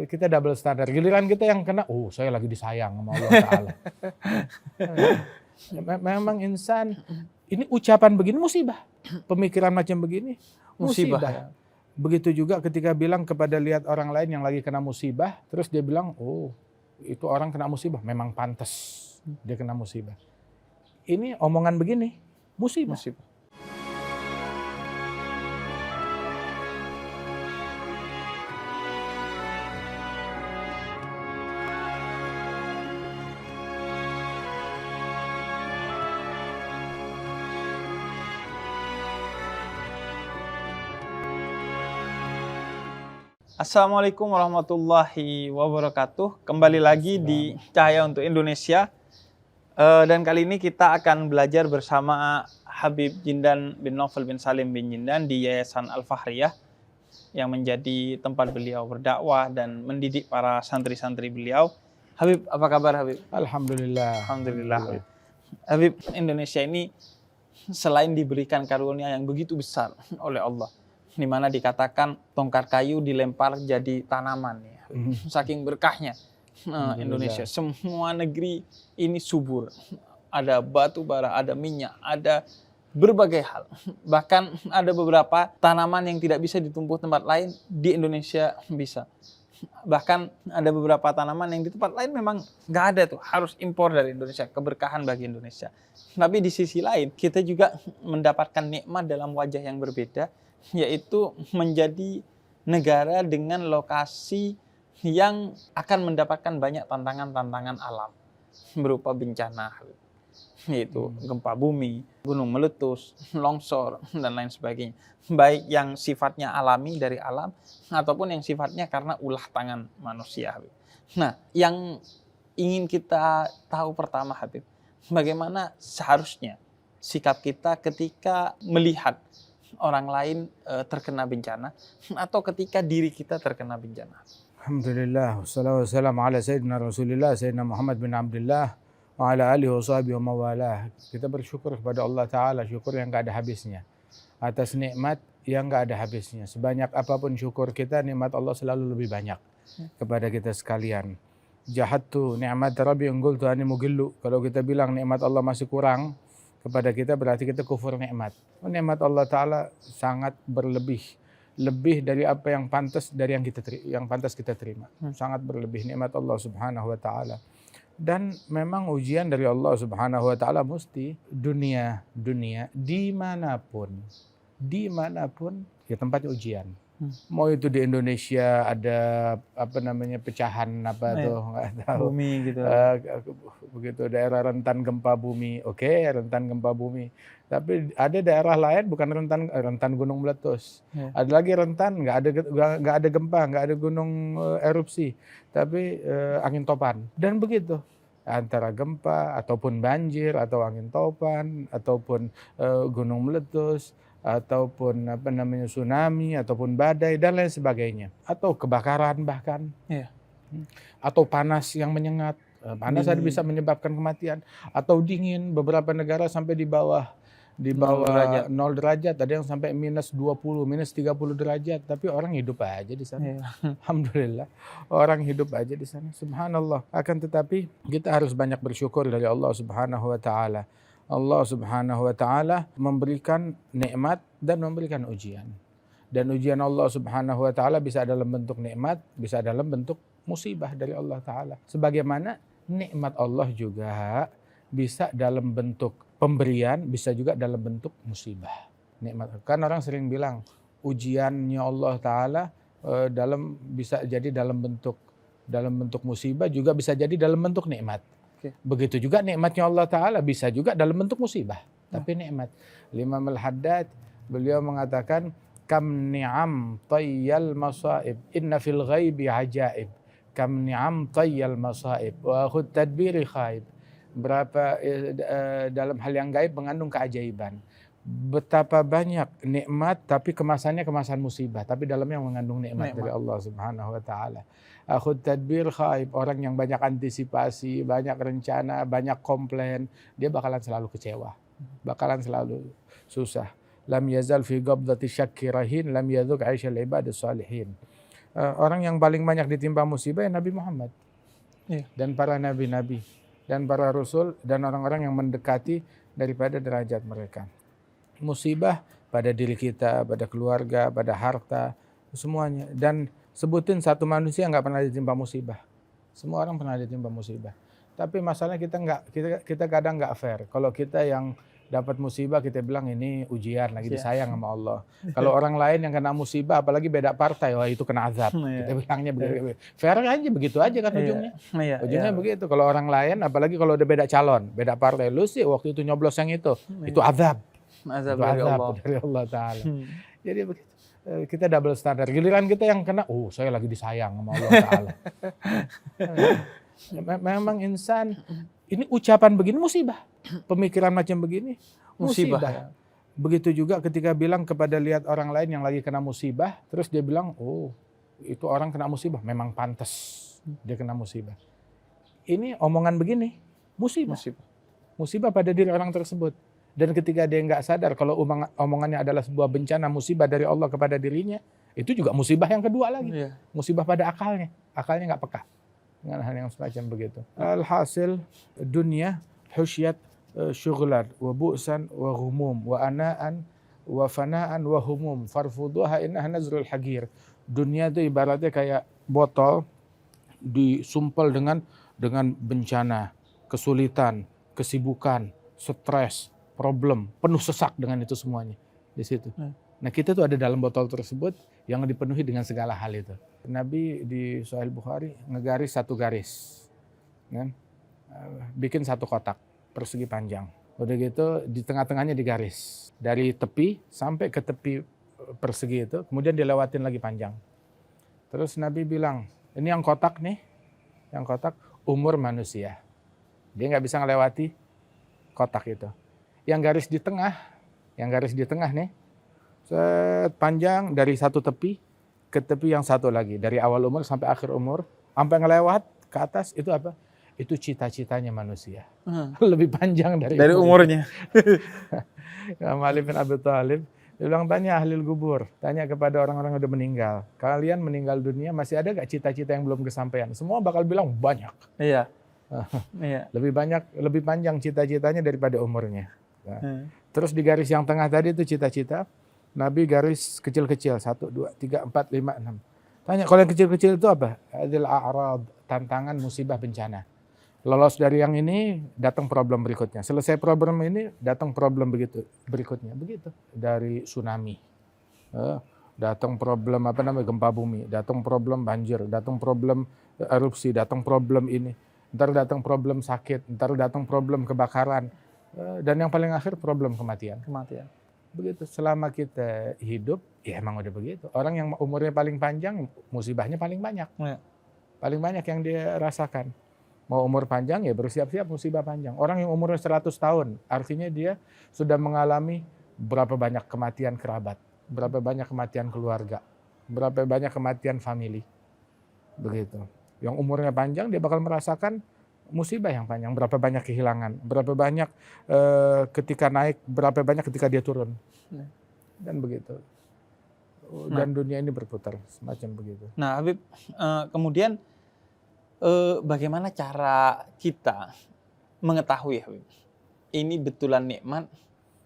kita double standar. Giliran kita yang kena, saya lagi disayang sama Allah Ta'ala. Memang insan, ini ucapan begini musibah. Pemikiran macam begini musibah. Begitu juga ketika bilang kepada lihat orang lain yang lagi kena musibah, terus dia bilang, itu orang kena musibah, memang pantas dia kena musibah. Ini omongan begini, musibah. Assalamualaikum warahmatullahi wabarakatuh. Kembali lagi di Cahaya untuk Indonesia. Dan kali ini kita akan belajar bersama Habib Jindan bin Naufal bin Salim bin Jindan di Yayasan Al-Fahriyah yang menjadi tempat beliau berdakwah dan mendidik para santri-santri beliau. Habib, apa kabar Habib? Alhamdulillah. Alhamdulillah. Habib, Indonesia ini selain diberikan karunia yang begitu besar oleh Allah, di mana dikatakan tongkat kayu dilempar jadi tanaman ya. Saking berkahnya Indonesia. Semua negeri ini subur. Ada batu bara, ada minyak, ada berbagai hal. Bahkan ada beberapa tanaman yang tidak bisa ditumbuh tempat lain, di Indonesia bisa. Bahkan ada beberapa tanaman yang di tempat lain memang nggak ada tuh, harus impor dari Indonesia, keberkahan bagi Indonesia. Tapi di sisi lain kita juga mendapatkan nikmat dalam wajah yang berbeda, yaitu menjadi negara dengan lokasi yang akan mendapatkan banyak tantangan-tantangan alam berupa bencana, yaitu gempa bumi, gunung meletus, longsor, dan lain sebagainya. Baik yang sifatnya alami dari alam, ataupun yang sifatnya karena ulah tangan manusia. Nah, yang ingin kita tahu pertama, Habib, bagaimana seharusnya sikap kita ketika melihat orang lain terkena bencana atau ketika diri kita terkena bencana. Alhamdulillah, wassalatu wassalamu ala sayyidina Rasulillah, Sayyidina Muhammad bin Abdullah, wa ala alihi wa sahbihi wa mawalah. Kita bersyukur kepada Allah Ta'ala, syukur yang gak ada habisnya. Atas nikmat yang gak ada habisnya. Sebanyak apapun syukur kita, nikmat Allah selalu lebih banyak kepada kita sekalian. Jahattu ni'mat Rabbi unggultu ani mugillu. Kalau kita bilang nikmat Allah masih kurang kepada kita, berarti kita kufur nikmat. Nikmat Allah Ta'ala sangat berlebih, lebih dari apa yang pantas dari yang pantas kita terima. Sangat berlebih nikmat Allah Subhanahu wa Ta'ala. Dan memang ujian dari Allah Subhanahu wa Ta'ala mesti dunia dimanapun ya tempatnya ujian. Mau itu di Indonesia ada pecahan tuh nggak tahu, bumi gitu, begitu daerah rentan gempa bumi, rentan gempa bumi. Tapi ada daerah lain bukan rentan gunung meletus, ada lagi rentan nggak ada gempa, nggak ada gunung erupsi, tapi angin topan. Dan begitu antara gempa ataupun banjir atau angin topan ataupun gunung meletus ataupun tsunami ataupun badai dan lain sebagainya, atau kebakaran bahkan, atau panas yang menyengat. Panas bisa menyebabkan kematian, atau dingin, beberapa negara sampai di bawah 0 derajat, ada yang sampai minus 20, minus 30 derajat, tapi orang hidup aja di sana. Alhamdulillah, orang hidup aja di sana. Subhanallah. Akan tetapi kita harus banyak bersyukur dari Allah Subhanahu wa Ta'ala. Allah Subhanahu wa Ta'ala memberikan nikmat dan memberikan ujian. Dan ujian Allah Subhanahu wa Ta'ala bisa dalam bentuk nikmat, bisa dalam bentuk musibah dari Allah Ta'ala. Sebagaimana nikmat Allah juga bisa dalam bentuk pemberian, bisa juga dalam bentuk musibah. Nikmat. Kan orang sering bilang ujiannya Allah Ta'ala bisa jadi dalam bentuk musibah, juga bisa jadi dalam bentuk nikmat. Begitu juga nikmatnya Allah Ta'ala bisa juga dalam bentuk musibah, tapi nikmat. Imam Al-Haddad beliau mengatakan, kam ni'am tayyal masaib inna fil ghaibi ajaib, kam ni'am tayyal masaib wa khud tadbiri khaib. Berapa dalam hal yang gaib mengandung keajaiban. Betapa banyak nikmat tapi kemasannya kemasan musibah, tapi dalamnya mengandung nikmat dari Allah Subhanahu wa Ta'ala. Akhud tadbir khaib, orang yang banyak antisipasi, banyak rencana, banyak komplain, dia bakalan selalu kecewa, bakalan selalu susah. Lam yazal fi qabdati syakki rahin, lam yadhuk 'aisha al-ibad as-salihin. Orang yang paling banyak ditimpa musibah ya Nabi Muhammad. Iya. Dan para nabi-nabi dan para rasul dan orang-orang yang mendekati daripada derajat mereka. Musibah pada diri kita, pada keluarga, pada harta, semuanya. Dan sebutin satu manusia nggak pernah ditimpa musibah. Semua orang pernah ditimpa musibah. Tapi masalahnya kita kadang nggak fair. Kalau kita yang dapat musibah kita bilang ini ujian, lagi disayang sama Allah. Kalau orang lain yang kena musibah, apalagi beda partai, wah itu kena azab. Kita bilangnya begitu. Fair aja, begitu aja kan ujungnya. Ujungnya begitu. Kalau orang lain, apalagi kalau udah beda calon, beda partai, lu sih waktu itu nyoblos yang itu azab. Azab dari Allah Ta'ala. Jadi begitu. Kita double standar. Giliran kita yang kena, saya lagi disayang sama Allah Ta'ala. Memang insan, ini ucapan begini musibah. Pemikiran macam begini musibah. Begitu juga ketika bilang kepada lihat orang lain yang lagi kena musibah, terus dia bilang, itu orang kena musibah, memang pantas dia kena musibah. Ini omongan begini, musibah. Musibah pada diri orang tersebut. Dan ketika dia nggak sadar kalau omongannya adalah sebuah bencana musibah dari Allah kepada dirinya, itu juga musibah yang kedua lagi. Musibah pada akalnya nggak peka dengan hal yang semacam begitu. Alhasil dunia husyat syughlan wa bu'san wa ghumum wa anaan wa fanaan wa humum farfuduha innaha nazrul hagir. Dunia itu ibaratnya kayak botol disumpel dengan bencana, kesulitan, kesibukan, stres, problem, penuh sesak dengan itu semuanya di situ. Nah kita tuh ada dalam botol tersebut yang dipenuhi dengan segala hal itu. Nabi di Sahih Bukhari ngegaris satu garis, kan? Bikin satu kotak persegi panjang. Udah gitu di tengah-tengahnya digaris dari tepi sampai ke tepi persegi itu, kemudian dilewatin lagi panjang. Terus Nabi bilang, ini yang kotak nih, yang kotak umur manusia. Dia nggak bisa ngelewati kotak itu. Yang garis di tengah nih, panjang dari satu tepi ke tepi yang satu lagi, dari awal umur sampai akhir umur, sampai ngelewat ke atas itu apa? Itu cita-citanya manusia. Lebih panjang dari umurnya. Ali bin Abi Thalib dia bilang, tanya ahli kubur, tanya kepada orang-orang yang udah meninggal, kalian meninggal dunia masih ada gak cita-cita yang belum kesampaian? Semua bakal bilang banyak. Iya. Lebih panjang cita-citanya daripada umurnya. Terus di garis yang tengah tadi itu cita-cita, Nabi garis kecil-kecil, 1, 2, 3, 4, 5, 6. Tanya, kalau yang kecil-kecil itu apa? Adil a'rad, tantangan, musibah, bencana. Lolos dari yang ini, datang problem berikutnya. Selesai problem ini, datang problem berikutnya. Begitu. Dari tsunami, datang problem gempa bumi, datang problem banjir, datang problem erupsi, datang problem ini. Ntar datang problem sakit, ntar datang problem kebakaran. Dan yang paling akhir problem kematian. Begitu. Selama kita hidup, ya emang udah begitu. Orang yang umurnya paling panjang, musibahnya paling banyak. Paling banyak yang dia rasakan. Mau umur panjang ya bersiap-siap musibah panjang. Orang yang umurnya 100 tahun, artinya dia sudah mengalami berapa banyak kematian kerabat, berapa banyak kematian keluarga, berapa banyak kematian family. Begitu. Yang umurnya panjang dia bakal merasakan musibah yang panjang, berapa banyak kehilangan, berapa banyak ketika naik, berapa banyak ketika dia turun. Dan begitu. Dan dunia ini berputar semacam begitu. Nah, Habib, kemudian bagaimana cara kita mengetahui, Habib, ini betulan nikmat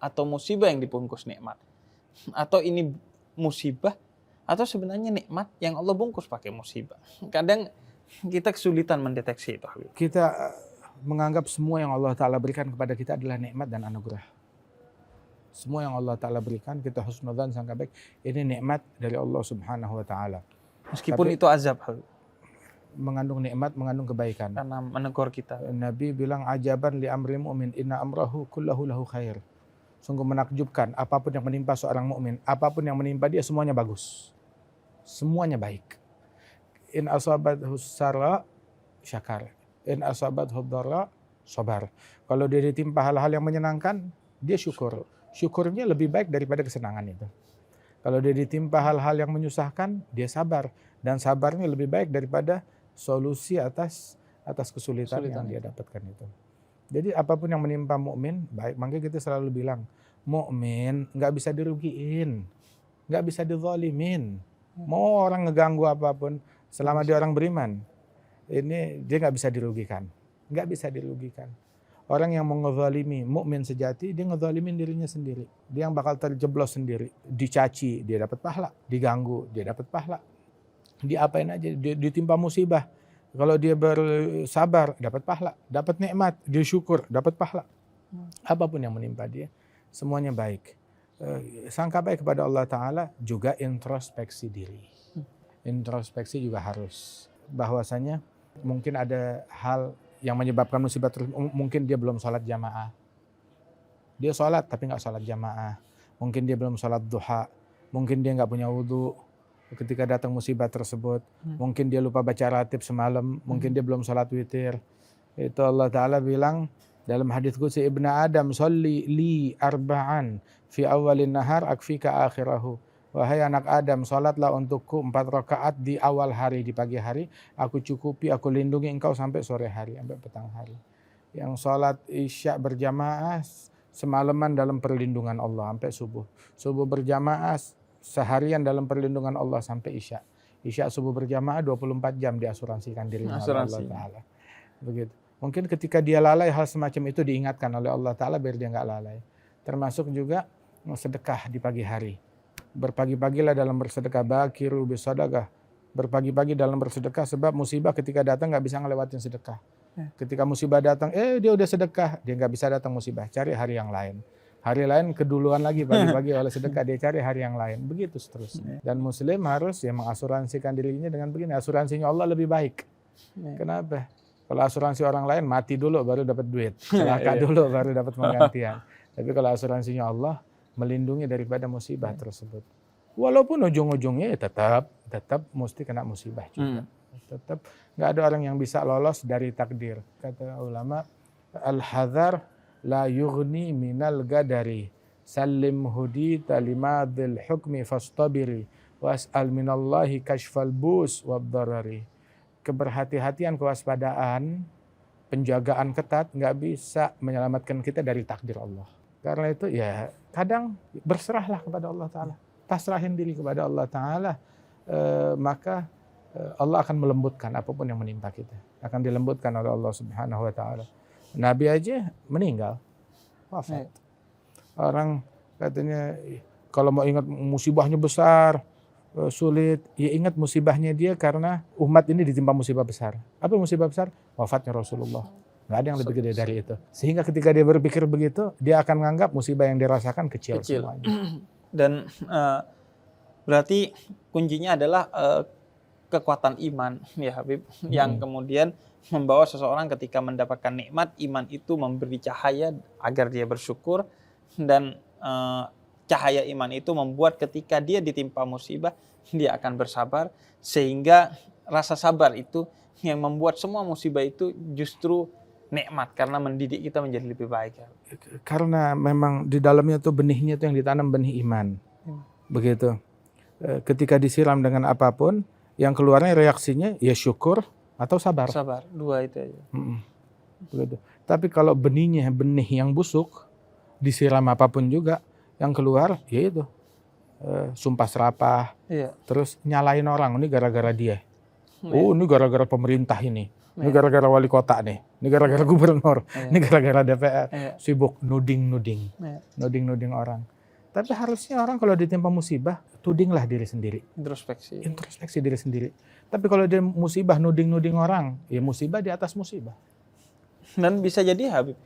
atau musibah yang dibungkus nikmat? Atau ini musibah atau sebenarnya nikmat yang Allah bungkus pakai musibah? Kadang kita kesulitan mendeteksi itu, Habib. Kita menganggap semua yang Allah Ta'ala berikan kepada kita adalah nikmat dan anugerah. Semua yang Allah Ta'ala berikan, kita husnudzan, sangka baik, ini nikmat dari Allah Subhanahu Wa Ta'ala. Meskipun itu azab, Habib. Mengandung nikmat, mengandung kebaikan. Karena menegur kita. Nabi bilang, ajaban li amri mu'min, inna amrahu kullahu lahu khair. Sungguh menakjubkan, apapun yang menimpa seorang mukmin, apapun yang menimpa dia, semuanya bagus. Semuanya baik. In asabathu sarra syakar, in asabathu dharra sabar. Kalau dia ditimpa hal-hal yang menyenangkan, dia syukur. Syukurnya lebih baik daripada kesenangan itu. Kalau dia ditimpa hal-hal yang menyusahkan, dia sabar, dan sabarnya lebih baik daripada solusi atas kesulitan yang dia dapatkan itu. Jadi apapun yang menimpa mukmin baik. Makanya kita selalu bilang, mukmin nggak bisa dirugiin, nggak bisa dizalimin. Mau orang ngeganggu apapun, selama dia orang beriman, ini dia nggak bisa dirugikan. Nggak bisa dirugikan. Orang yang mau ngezalimi mukmin sejati, dia ngezalimin dirinya sendiri. Dia yang bakal terjeblos sendiri. Dicaci, dia dapat pahala. Diganggu, dia dapat pahala. Diapain aja, dia ditimpa musibah. Kalau dia bersabar, dapat pahala. Dapat nikmat, dia syukur, dapat pahala. Apapun yang menimpa dia, semuanya baik. Sangka baik kepada Allah Ta'ala, juga introspeksi diri. Introspeksi juga harus. Bahwasanya mungkin ada hal yang menyebabkan musibah mungkin dia belum sholat jamaah. Dia sholat tapi nggak sholat jamaah. Mungkin dia belum sholat duha. Mungkin dia nggak punya wudhu ketika datang musibah tersebut. Mungkin dia lupa baca ratib semalam. Mungkin dia belum sholat witir. Itu Allah Ta'ala bilang dalam hadits qudsi, Ibnu Adam sholli li arba'an fi awalin nahar akfika akhirahu. Wahai anak Adam, sholatlah untukku 4 rakaat di awal hari, di pagi hari. Aku cukupi, aku lindungi engkau sampai sore hari, sampai petang hari. Yang sholat isya berjamaah semalaman dalam perlindungan Allah sampai subuh. Subuh berjamaah seharian dalam perlindungan Allah sampai isya. Isya subuh berjamaah 24 jam diasuransikan dirinya oleh Allah Ta'ala. Begitu. Mungkin ketika dia lalai hal semacam itu diingatkan oleh Allah Ta'ala biar dia nggak lalai. Termasuk juga sedekah di pagi hari. Berpagi-pagilah dalam bersedekah, bakiru bisadaqah. Berpagi-pagi dalam bersedekah sebab musibah ketika datang nggak bisa ngelewatin sedekah. Ketika musibah datang, dia udah sedekah, dia nggak bisa datang musibah, cari hari yang lain. Hari lain keduluan lagi pagi-pagi oleh sedekah, dia cari hari yang lain. Begitu seterusnya. Dan muslim harus ya mengasuransikan dirinya dengan begini, asuransinya Allah lebih baik. Kenapa? Kalau asuransi orang lain mati dulu baru dapat duit, celaka dulu baru dapat penggantian. Tapi kalau asuransinya Allah melindungi daripada musibah tersebut. Walaupun ujung-ujungnya ya tetap mesti kena musibah juga. Tetap nggak ada orang yang bisa lolos dari takdir. Kata ulama, al-hadhar la yughni minal gadari. Salim hudita limadil hukmi fastabiri. Was'al minallahi kashfal bus wabdarari. Keberhati-hatian, kewaspadaan, penjagaan ketat nggak bisa menyelamatkan kita dari takdir Allah. Karena itu ya kadang berserahlah kepada Allah Ta'ala. Pasrahin diri kepada Allah Ta'ala. Maka Allah akan melembutkan apapun yang menimpa kita. Akan dilembutkan oleh Allah Subhanahu Wa Ta'ala. Nabi aja meninggal. Wafat. Orang katanya kalau mau ingat musibahnya besar, sulit. Ya ingat musibahnya dia karena umat ini ditimpa musibah besar. Apa musibah besar? Wafatnya Rasulullah. Nggak ada yang lebih gede dari itu. Sehingga ketika dia berpikir begitu, dia akan menganggap musibah yang dirasakan kecil. Semuanya. Dan berarti kuncinya adalah kekuatan iman, ya Habib, yang kemudian membawa seseorang ketika mendapatkan nikmat, iman itu memberi cahaya agar dia bersyukur, dan cahaya iman itu membuat ketika dia ditimpa musibah, dia akan bersabar, sehingga rasa sabar itu yang membuat semua musibah itu justru nikmat karena mendidik kita menjadi lebih baik. Karena memang di dalamnya tuh benihnya tuh yang ditanam benih iman. Begitu. Ketika disiram dengan apapun, yang keluarnya reaksinya ya syukur atau sabar. Sabar, dua itu aja. Begitu. Tapi kalau benihnya benih yang busuk, disiram apapun juga, yang keluar ya itu sumpah serapah. Terus nyalain orang, ini gara-gara dia. Oh, ini gara-gara pemerintah ini. Ini gara-gara wali kota nih, ini gara-gara gubernur, ini gara-gara DPR. Sibuk nuding-nuding orang. Tapi harusnya orang kalau ditimpa musibah, tudinglah diri sendiri. Introspeksi diri sendiri. Tapi kalau dia musibah nuding-nuding orang, ya musibah di atas musibah. Dan bisa jadi Habib,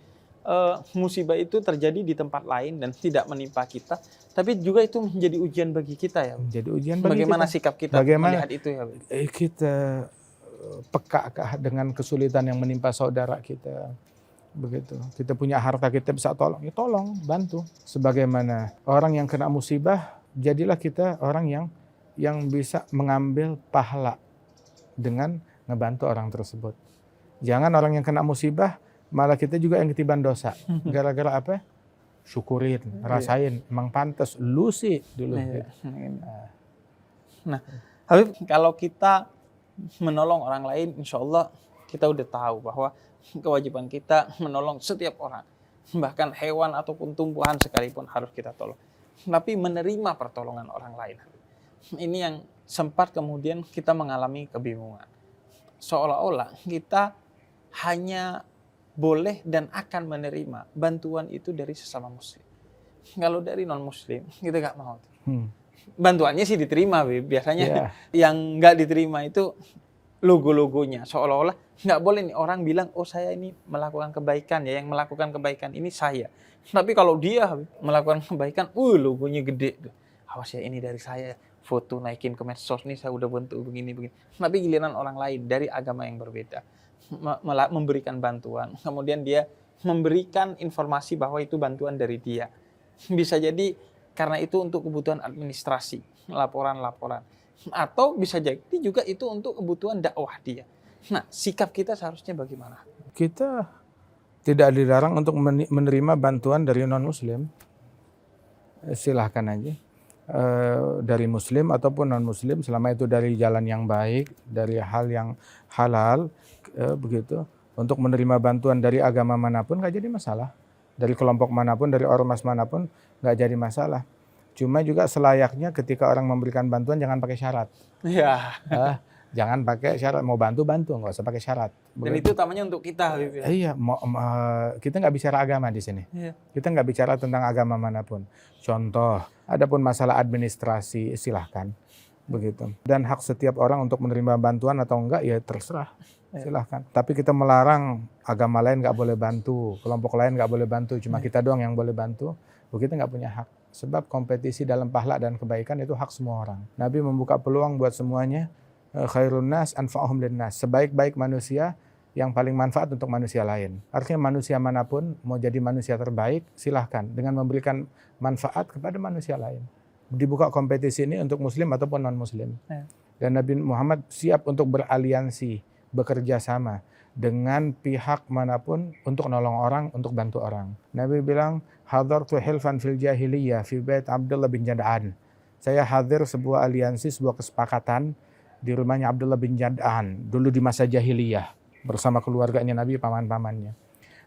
musibah itu terjadi di tempat lain dan tidak menimpa kita, tapi juga itu menjadi ujian bagi kita ya. Menjadi ujian bagi bagaimana kita. Sikap kita melihat itu ya Habib? Kita peka dengan kesulitan yang menimpa saudara kita. Begitu. Kita punya harta, kita bisa tolong, ya tolong, bantu. Sebagaimana orang yang kena musibah, jadilah kita orang yang bisa mengambil pahala dengan ngebantu orang tersebut. Jangan orang yang kena musibah, malah kita juga yang ketiban dosa. Gara-gara apa? Syukurin, rasain, emang pantas, lu sih dulu. Nah, Habib, kalau kita menolong orang lain, insya Allah kita udah tahu bahwa kewajiban kita menolong setiap orang, bahkan hewan ataupun tumbuhan sekalipun harus kita tolong. Tapi menerima pertolongan orang lain, ini yang sempat kemudian kita mengalami kebingungan. Seolah-olah kita hanya boleh dan akan menerima bantuan itu dari sesama muslim. Kalau dari non-muslim, kita nggak mau. Bantuannya sih diterima, biasanya yang nggak diterima itu logo-logonya. Seolah-olah nggak boleh nih orang bilang, oh saya ini melakukan kebaikan ya, yang melakukan kebaikan ini saya. Tapi kalau dia melakukan kebaikan, logonya gede. Awas ya, ini dari saya. Foto naikin ke medsos nih, saya udah bentuk begini. Tapi giliran orang lain dari agama yang berbeda memberikan bantuan. Kemudian dia memberikan informasi bahwa itu bantuan dari dia. Bisa jadi karena itu untuk kebutuhan administrasi, laporan-laporan. Atau bisa jadi juga itu untuk kebutuhan dakwah dia. Nah, sikap kita seharusnya bagaimana? Kita tidak dilarang untuk menerima bantuan dari non-muslim. Silahkan aja. Dari muslim ataupun non-muslim, selama itu dari jalan yang baik, dari hal yang halal, begitu. Untuk menerima bantuan dari agama manapun nggak jadi masalah. Dari kelompok manapun, dari ormas manapun nggak jadi masalah. Cuma juga selayaknya ketika orang memberikan bantuan jangan pakai syarat. Iya. Jangan pakai syarat, mau bantu, nggak usah pakai syarat. Dan itu utamanya untuk kita. Iya, kita nggak bicara agama di sini. Iya. Kita nggak bicara tentang agama manapun. Contoh, adapun masalah administrasi silahkan, begitu. Dan hak setiap orang untuk menerima bantuan atau enggak ya terserah, silahkan. Tapi kita melarang agama lain nggak boleh bantu, kelompok lain nggak boleh bantu, cuma kita doang yang boleh bantu. Kita nggak punya hak. Sebab kompetisi dalam pahala dan kebaikan itu hak semua orang. Nabi membuka peluang buat semuanya. Khairun nas anfa'uhum linnas, sebaik-baik manusia yang paling manfaat untuk manusia lain. Artinya manusia manapun mau jadi manusia terbaik, silahkan dengan memberikan manfaat kepada manusia lain. Dibuka kompetisi ini untuk muslim ataupun non-muslim. Dan Nabi Muhammad siap untuk beraliansi, bekerja sama dengan pihak manapun untuk nolong orang, untuk bantu orang. Nabi bilang, hadartu hilfan fil jahiliyah fi bait Abdullah bin Jad'an. Saya hadir sebuah aliansi, sebuah kesepakatan di rumahnya Abdullah bin Jad'an dulu di masa jahiliyah bersama keluarganya Nabi, paman-pamannya.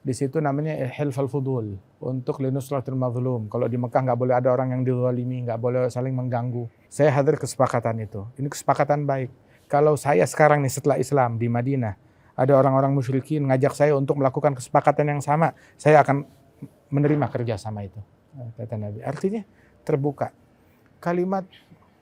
Di situ namanya hilfal fudul, untuk linusratul mazlum. Kalau di Mekah nggak boleh ada orang yang dizalimi, nggak boleh saling mengganggu. Saya hadir kesepakatan itu. Ini kesepakatan baik. Kalau saya sekarang nih setelah Islam di Madinah, ada orang-orang musyrikin ngajak saya untuk melakukan kesepakatan yang sama, saya akan menerima kerjasama itu, kata Nabi. Artinya terbuka. Kalimat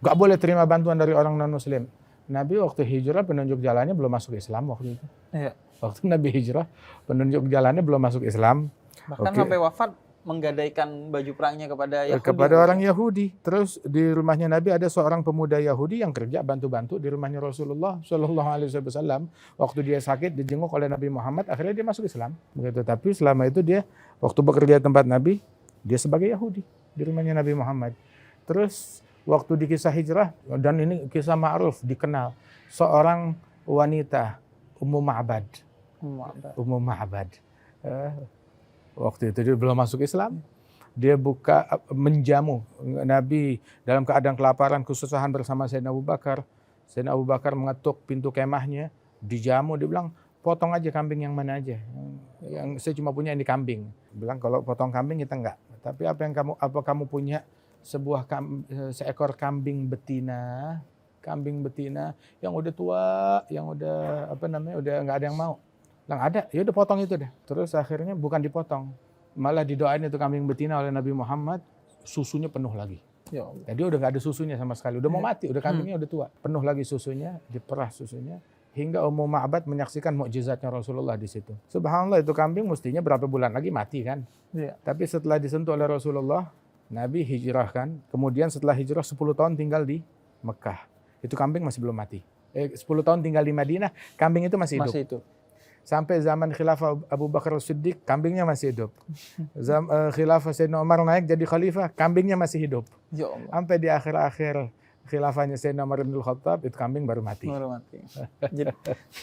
nggak boleh terima bantuan dari orang non-muslim. Nabi waktu hijrah penunjuk jalannya belum masuk Islam waktu itu. Iya. Waktu Nabi hijrah penunjuk jalannya belum masuk Islam. Bahkan sampai wafat menggadaikan baju perangnya kepada Yahudi. Kepada orang Yahudi. Terus di rumahnya Nabi ada seorang pemuda Yahudi yang kerja bantu-bantu di rumahnya Rasulullah Shallallahu Alaihi Wasallam. Waktu dia sakit dijenguk oleh Nabi Muhammad, akhirnya dia masuk Islam. Begitu. Tapi selama itu dia waktu bekerja di tempat Nabi, dia sebagai Yahudi di rumahnya Nabi Muhammad. Terus waktu di kisah hijrah, dan ini kisah ma'ruf, dikenal, seorang wanita Ummu Ma'bad. Waktu itu dia belum masuk Islam, dia buka menjamu Nabi dalam keadaan kelaparan, kesusahan bersama Sayyidina Abu Bakar. Sayyidina Abu Bakar mengetuk pintu kemahnya, dijamu, dia bilang, potong aja kambing yang mana aja, yang saya cuma punya ini kambing. Bilang kalau potong kambing kita enggak, tapi apa kamu punya seekor kambing betina yang udah tua, yang udah udah nggak ada yang mau. Ada, ya udah potong itu deh. Terus akhirnya bukan dipotong, malah didoain itu kambing betina oleh Nabi Muhammad, susunya penuh lagi. Ya Allah. Jadi udah nggak ada susunya sama sekali, udah mau mati, udah kambingnya udah tua, penuh lagi susunya, diperah susunya, hingga Ummu Ma'bad menyaksikan mukjizatnya Rasulullah di situ. Subhanallah, itu kambing mestinya berapa bulan lagi mati kan? Ya. Tapi setelah disentuh oleh Rasulullah, Nabi hijrahkan, kemudian setelah hijrah 10 tahun tinggal di Mekah. Itu kambing masih belum mati. 10 tahun tinggal di Madinah, kambing itu masih hidup. Sampai zaman khilafah Abu Bakar As-Siddiq, kambingnya masih hidup. Khilafah Sayyidina Umar naik jadi khalifah, kambingnya masih hidup. Ya Allah. Sampai di akhir-akhir khilafahnya Sayyidina Umar bin Khattab, itu kambing baru mati.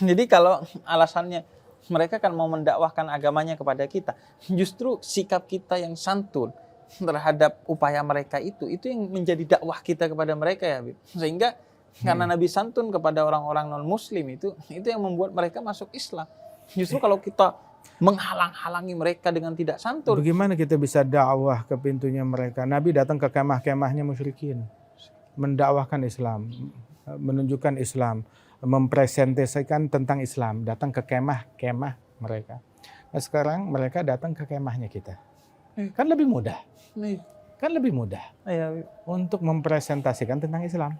Jadi kalau alasannya mereka kan mau mendakwahkan agamanya kepada kita, justru sikap kita yang santun terhadap upaya mereka itu yang menjadi dakwah kita kepada mereka ya, Habib. Sehingga karena Nabi santun kepada orang-orang non-muslim itu yang membuat mereka masuk Islam. Justru kalau kita menghalang-halangi mereka dengan tidak santun, bagaimana kita bisa dakwah ke pintunya mereka? Nabi datang ke kemah-kemahnya musyrikin, mendakwahkan Islam. menunjukkan Islam, mempresentasikan tentang Islam, datang ke kemah-kemah mereka. Nah sekarang mereka datang ke kemahnya kita. Kan lebih mudah. Kan lebih mudah untuk mempresentasikan tentang Islam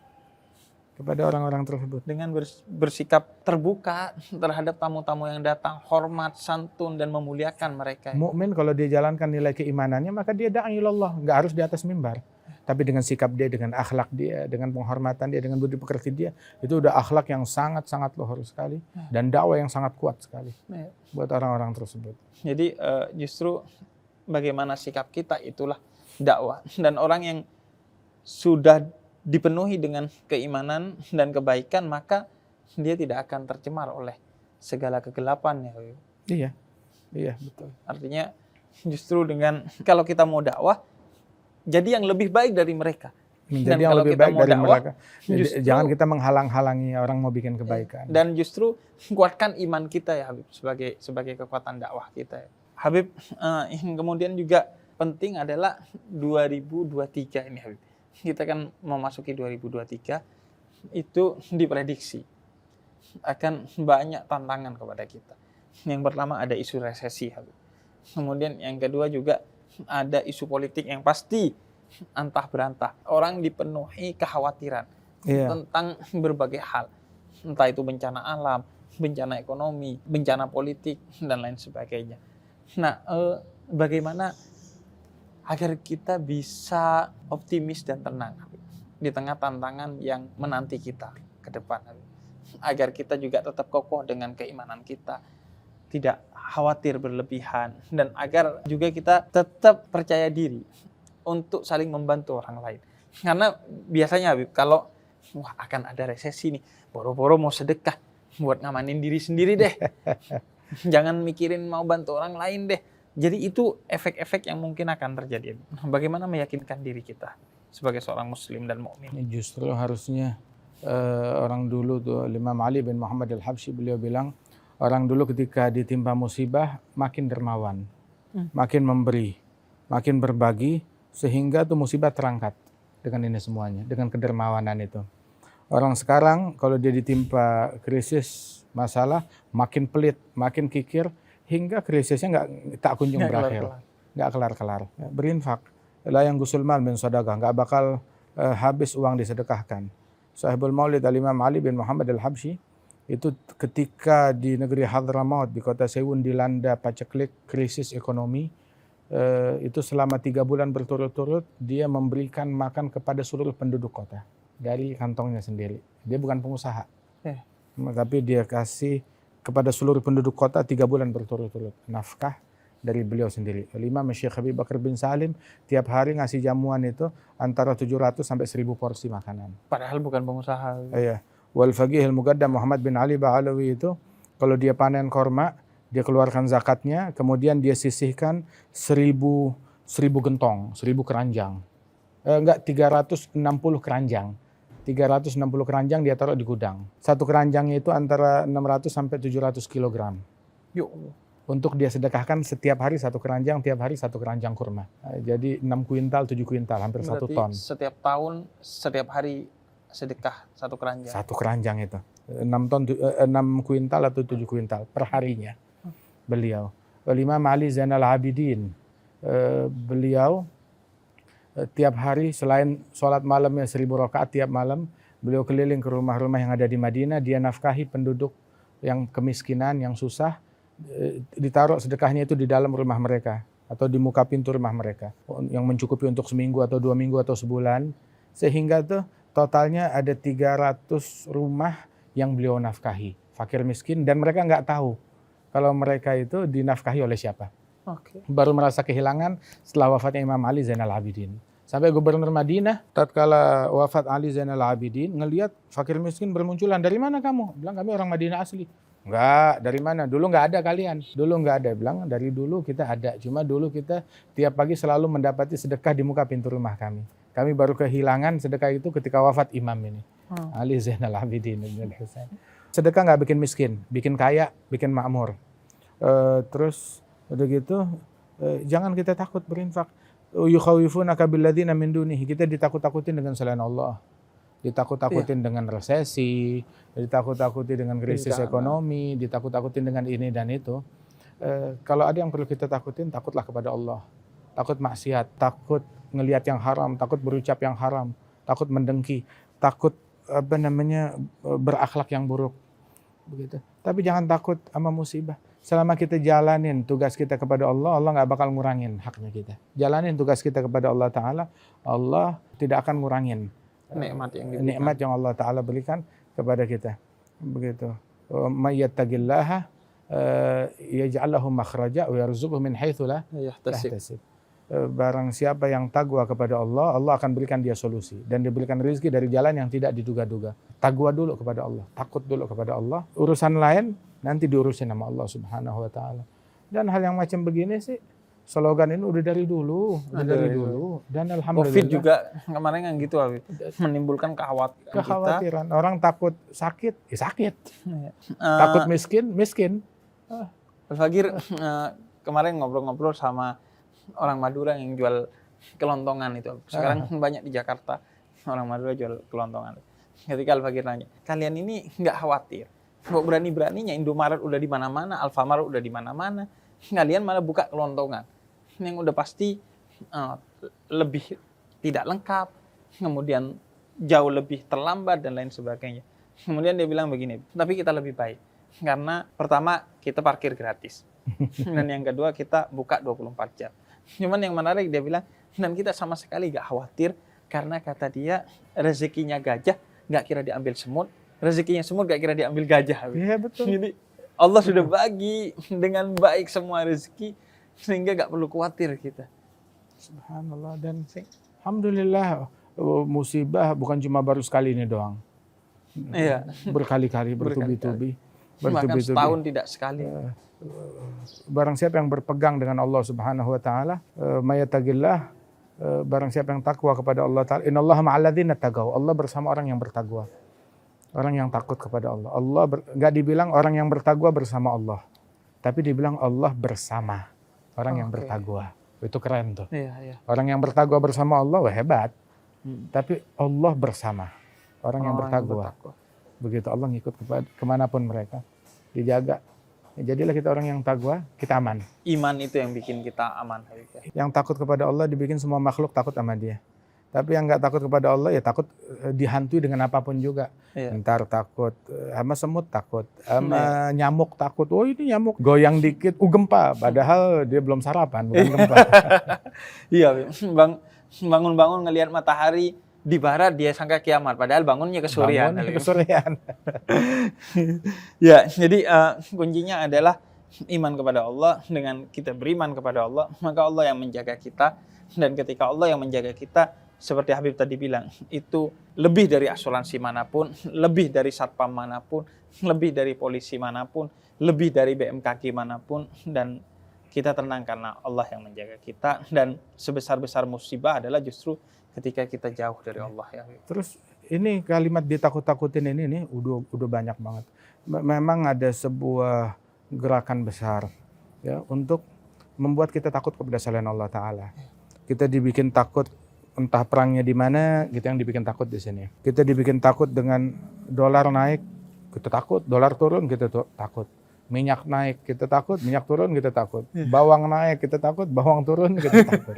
kepada orang-orang tersebut. Dengan bersikap terbuka terhadap tamu-tamu yang datang, hormat, santun, dan memuliakan mereka. Mukmin kalau dia jalankan nilai keimanannya, maka dia da'i ilallah, nggak harus di atas mimbar. Tapi dengan sikap dia, dengan akhlak dia, dengan penghormatan dia, dengan budi pekerti dia, itu udah akhlak yang sangat-sangat luhur sekali dan dakwah yang sangat kuat sekali buat orang-orang tersebut. Jadi justru bagaimana sikap kita itulah dakwah. Dan orang yang sudah dipenuhi dengan keimanan dan kebaikan, maka dia tidak akan tercemar oleh segala kegelapan. Iya, betul. Artinya justru dengan kalau kita mau dakwah, jadi yang lebih baik dari mereka. Menjadi yang lebih baik dari mereka. Jangan kita menghalang-halangi orang mau bikin kebaikan. Dan justru kuatkan iman kita ya Habib, sebagai kekuatan dakwah kita. Habib, yang kemudian juga penting adalah 2023 ini Habib. Kita kan memasuki 2023, itu diprediksi akan banyak tantangan kepada kita. Yang pertama ada isu resesi Habib. Kemudian yang kedua juga ada isu politik yang pasti antah berantah. Orang dipenuhi kekhawatiran tentang berbagai hal. Entah itu bencana alam, bencana ekonomi, bencana politik, dan lain sebagainya. Nah, bagaimana agar kita bisa optimis dan tenang di tengah tantangan yang menanti kita ke depan. Agar kita juga tetap kokoh dengan keimanan kita, tidak khawatir berlebihan, dan agar juga kita tetap percaya diri untuk saling membantu orang lain. Karena biasanya Habib, kalau akan ada resesi nih, boro-boro mau sedekah buat ngamanin diri sendiri deh. Jangan mikirin mau bantu orang lain deh. Jadi itu efek-efek yang mungkin akan terjadi. Bagaimana meyakinkan diri kita sebagai seorang muslim dan mukmin? Justru harusnya orang dulu tuh Imam Ali bin Muhammad al-Habsyi, beliau bilang orang dulu ketika ditimpa musibah makin dermawan, makin memberi, makin berbagi, sehingga tuh musibah terangkat dengan ini semuanya, dengan kedermawanan itu. Orang sekarang kalau dia ditimpa krisis, masalah, makin pelit, makin kikir, hingga krisisnya tak kunjung berakhir, nggak kelar-kelar. Berinfak, la yang gusul mal min sadaqah, nggak bakal habis uang disedekahkan. Sahibul Maulid Al-Imam Ali bin Muhammad al-Habsyi itu ketika di negeri Hadramaut di kota Sewun dilanda paceklik krisis ekonomi, itu selama 3 bulan berturut-turut dia memberikan makan kepada seluruh penduduk kota dari kantongnya sendiri. Dia bukan pengusaha, tapi dia kasih kepada seluruh penduduk kota 3 bulan berturut-turut nafkah dari beliau sendiri. Imam Syekh Habib Bakar bin Salim tiap hari ngasih jamuan itu antara 700 sampai 1000 porsi makanan. Padahal bukan pengusaha. Iya. Wal Faqih al-Muqaddam Muhammad bin Ali Ba'alawi itu kalau dia panen korma, dia keluarkan zakatnya, kemudian dia sisihkan 1000 gentong, 1000 keranjang. 360 keranjang. 360 keranjang dia taruh di gudang. Satu keranjangnya itu antara 600 sampai 700 kilogram. Untuk dia sedekahkan setiap hari 1 keranjang, tiap hari 1 keranjang kurma. Jadi 6 kuintal, 7 kuintal, hampir 1 ton. Setiap tahun, setiap hari sedekah 1 keranjang. 1 keranjang itu. 6 kuintal atau 7 kuintal per harinya. Beliau. Imam Ali Zainal Abidin. Beliau tiap hari selain sholat malamnya 1000 rakaat tiap malam, beliau keliling ke rumah-rumah yang ada di Madinah, dia nafkahi penduduk yang kemiskinan, yang susah, ditaruh sedekahnya itu di dalam rumah mereka atau di muka pintu rumah mereka, yang mencukupi untuk seminggu atau 2 minggu atau sebulan, sehingga tuh totalnya ada 300 rumah yang beliau nafkahi, fakir miskin, dan mereka nggak tahu kalau mereka itu dinafkahi oleh siapa. Baru merasa kehilangan setelah wafatnya Imam Ali Zainal Abidin. Sampai gubernur Madinah, tatkala wafat Ali Zainal Abidin, ngelihat fakir miskin bermunculan. Dari mana kamu? Bilang kami orang Madinah asli. Enggak, dari mana? Dulu enggak ada kalian. Dulu enggak ada. Bilang dari dulu kita ada. Cuma dulu kita tiap pagi selalu mendapati sedekah di muka pintu rumah kami. Kami baru kehilangan sedekah itu ketika wafat imam ini. Ali Zainal Abidin. Sedekah enggak bikin miskin, bikin kaya, bikin makmur. Terus udah gitu, jangan kita takut berinfak. Yukhawifunaka billadzina min dunihi. Kita ditakut-takutin dengan selain Allah. ditakut-takutin dengan resesi, ditakut-takuti dengan krisis Bencana. ekonomi, ditakut-takutin dengan ini dan itu. Kalau ada yang perlu kita takutin, takutlah kepada Allah. Takut maksiat, takut ngelihat yang haram, takut berucap yang haram, takut mendengki, takut berakhlak yang buruk. Begitu. Tapi jangan takut sama musibah. Selama kita jalanin tugas kita kepada Allah, Allah nggak bakal ngurangin haknya kita. Jalanin tugas kita kepada Allah Ta'ala, Allah tidak akan ngurangin nikmat yang Allah Ta'ala berikan kepada kita. Begitu. May yattaqillaha yaj'al lahu makhraja wa yarzuqhu min haitsu la yahtasib. Barang siapa yang takwa kepada Allah, Allah akan berikan dia solusi dan diberikan rezeki dari jalan yang tidak diduga-duga. Takwa dulu kepada Allah, takut dulu kepada Allah. Urusan lain nanti diurusin sama Allah Subhanahu wa taala. Dan hal yang macam begini sih slogan ini udah dari dulu, dan alhamdulillah. Covid juga kemarin kan gitu, Habib. Menimbulkan kekhawatiran. Orang takut sakit, ya sakit. Takut miskin. Al-Fagir kemarin ngobrol-ngobrol sama orang Madura yang jual kelontongan itu. Sekarang banyak di Jakarta orang Madura jual kelontongan. Ketika Al-Fagir nanya, kalian ini nggak khawatir? Kok berani-beraninya Indomaret udah di mana-mana, Alfamart udah di mana-mana, kalian malah buka kelontongan yang udah pasti lebih tidak lengkap, kemudian jauh lebih terlambat dan lain sebagainya. Kemudian dia bilang begini, tapi kita lebih baik karena pertama kita parkir gratis dan yang kedua kita buka 24 jam. Cuman yang menarik dia bilang, dan kita sama sekali gak khawatir karena kata dia rezekinya gajah gak kira diambil semut, rezekinya semut gak kira diambil gajah. Iya betul. Jadi Allah sudah bagi dengan baik semua rezeki sehingga gak perlu khawatir kita. Subhanallah. Dan alhamdulillah musibah bukan cuma baru sekali ini doang. Iya. Berkali-kali, bertubi-tubi. Bahkan setahun tidak sekali. Barang siapa yang berpegang dengan Allah Subhanahu wa taala, mayatagillah, barang siapa yang takwa kepada Allah taala, innallaha ma'al ladzina taqaw. Allah bersama orang yang bertakwa. Orang yang takut kepada Allah. Enggak dibilang orang yang bertakwa bersama Allah. Tapi dibilang Allah bersama orang yang bertakwa. Itu keren tuh. Iya. Orang yang bertakwa bersama Allah, wah hebat. Tapi Allah bersama orang yang bertakwa. Begitu Allah ngikut kemanapun mereka, dijaga. Jadilah kita orang yang takwa, kita aman. Iman itu yang bikin kita aman. Yang takut kepada Allah dibikin semua makhluk takut sama dia. Tapi yang nggak takut kepada Allah ya takut dihantui dengan apapun juga. Iya. Ntar takut sama semut, takut sama nyamuk, takut. Oh ini nyamuk goyang dikit, gempa. Padahal dia belum sarapan, bukan gempa. Iya, bangun-bangun ngelihat matahari di barat dia sangka kiamat, padahal bangunnya kesorean. Ya, jadi kuncinya adalah iman kepada Allah. Dengan kita beriman kepada Allah, maka Allah yang menjaga kita. Dan ketika Allah yang menjaga kita, seperti Habib tadi bilang, itu lebih dari asuransi manapun, lebih dari satpam manapun, lebih dari polisi manapun, lebih dari BMKG manapun, dan kita tenang karena Allah yang menjaga kita. Dan sebesar-besar musibah adalah justru ketika kita jauh dari Allah. Ya. Terus ini kalimat ditakut-takutin ini udah banyak banget. Memang ada sebuah gerakan besar ya untuk membuat kita takut kepada selain Allah Ta'ala. Kita dibikin takut, entah perangnya di mana, kita yang dibikin takut di sini. Kita dibikin takut dengan dolar naik, kita takut. Dolar turun, kita takut. Minyak naik, kita takut. Minyak turun, kita takut. Bawang naik, kita takut. Bawang turun, kita takut.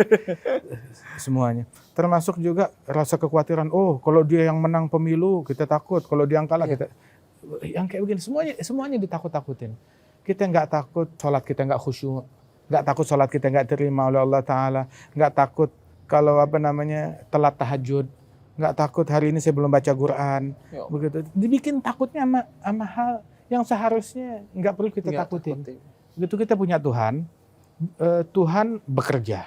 Semuanya. Termasuk juga rasa kekhawatiran. Oh, kalau dia yang menang pemilu, kita takut. Kalau dia yang kalah, kita... Yang kayak begini, semuanya ditakut-takutin. Kita nggak takut sholat kita nggak khusyuk. Nggak takut sholat kita nggak terima oleh Allah Ta'ala. Nggak takut kalau telat tahajud. Nggak takut hari ini saya belum baca Quran. Begitu. Dibikin takutnya sama hal yang seharusnya nggak perlu kita takutin. Begitu kita punya Tuhan, Tuhan bekerja,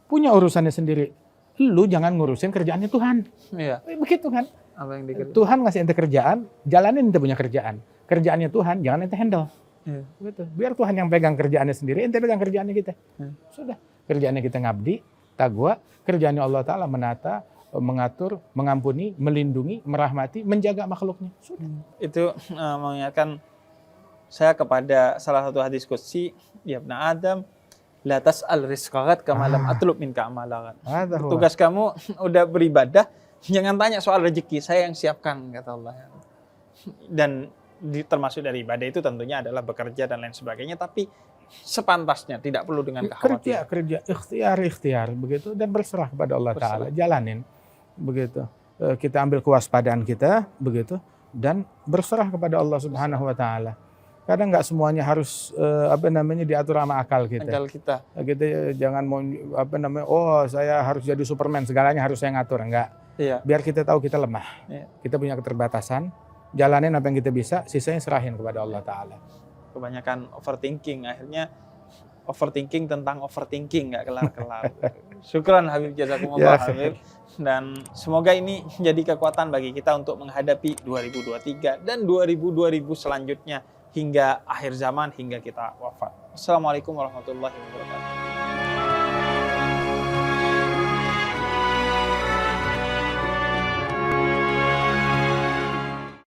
punya urusannya sendiri. Lu jangan ngurusin kerjaannya Tuhan. Iya. Begitu kan? Apa yang dikerjain? Tuhan ngasih ente kerjaan, jalanin ente punya kerjaan. Kerjaannya Tuhan, jangan ente handle. Iya. Begitu. Biar Tuhan yang pegang kerjaannya sendiri, ente pegang kerjaannya kita. Sudah. Kerjaannya kita ngabdi, takwa, kerjaannya Allah Ta'ala menata, mengatur, mengampuni, melindungi, merahmati, menjaga makhluknya. Sudah. Itu mengingatkan saya kepada salah satu hadis qudsi, ya ibn Adam, la tas'al rizqakat kama lam atlub minka amalan. Tugas kamu udah beribadah, Jangan tanya soal rezeki, saya yang siapkan, kata Allah. Dan termasuk dari ibadah itu tentunya adalah bekerja dan lain sebagainya, tapi sepantasnya, tidak perlu dengan kekhawatiran. Kerja, ikhtiar begitu, dan berserah kepada Allah Ta'ala, jalanin begitu. Kita ambil kewaspadaan kita begitu, dan berserah kepada Allah Subhanahu Wa Ta'ala. Kadang nggak semuanya harus diatur sama akal kita. Kita jangan mau oh saya harus jadi Superman, segalanya harus saya ngatur, enggak. Iya. Biar kita tahu kita lemah, kita punya keterbatasan, jalanin apa yang kita bisa, sisanya serahin kepada Allah Ta'ala. Kebanyakan overthinking, akhirnya overthinking tentang overthinking, nggak kelar-kelar. Syukran Habib, jazakumullah Habib. Dan semoga ini menjadi kekuatan bagi kita untuk menghadapi 2023 dan 2000 selanjutnya hingga akhir zaman, hingga kita wafat. Assalamualaikum warahmatullahi wabarakatuh.